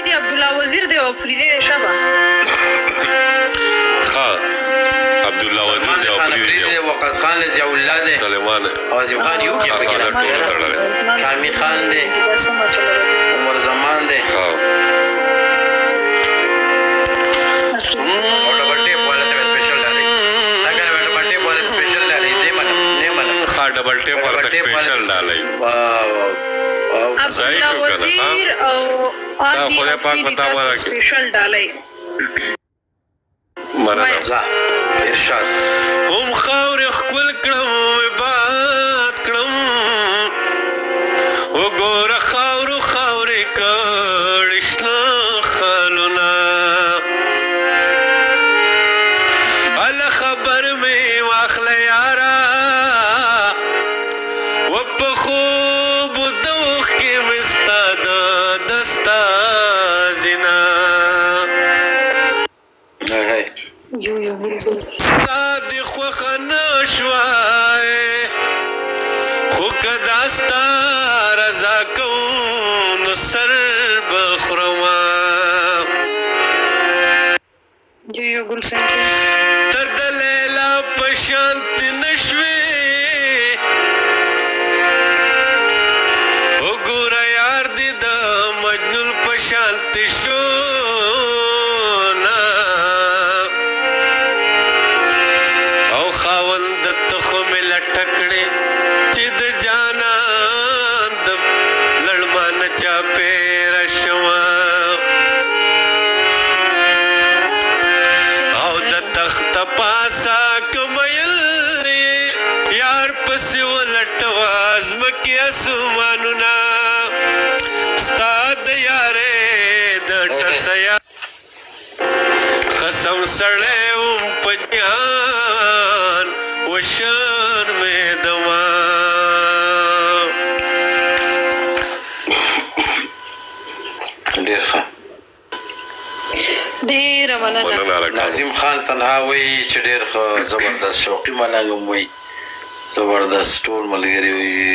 دي عبدالله وزیر دی او فریدې دی شبه ښه عبدالله وزیر دی او فریدې دی وقاص خان دی ضیاء الله دی سلیمان او عظیم خان یو کې پکې ټول تړلی شامی خان دی عمر زمان دی ډبل ټیپ ورته سپیشل ډالۍ عبدالله وزیر او آندی افریدی تاسو سپیشل ډالۍ مننه ارشاد هم خاورې ښکل کړم عباد کړم وګوره خاورو خاورې کړې شنه خالونه هله خبر مې واخله یاره خوب دوخ کې مستا د دستا زینا د خوخه نشوای خو که داستا رضا کوم نو سر بخرما تر د لیلا په شانت نشوي شانت شونا او خاوند تخم لټکړې چې د جانان د لړمان چا پیر شوا او د تخت پاسا کمل یار پس ولټواز مکه اسمانونه استاد یاره خسم سړی وم په جهان وشرمېدما ډېر ښه ډېره مننه ناظم خان تنها وایي چې ډېر ښه زبردست شوقي ملنګ هم وایي زبردست ټول ملګري وایي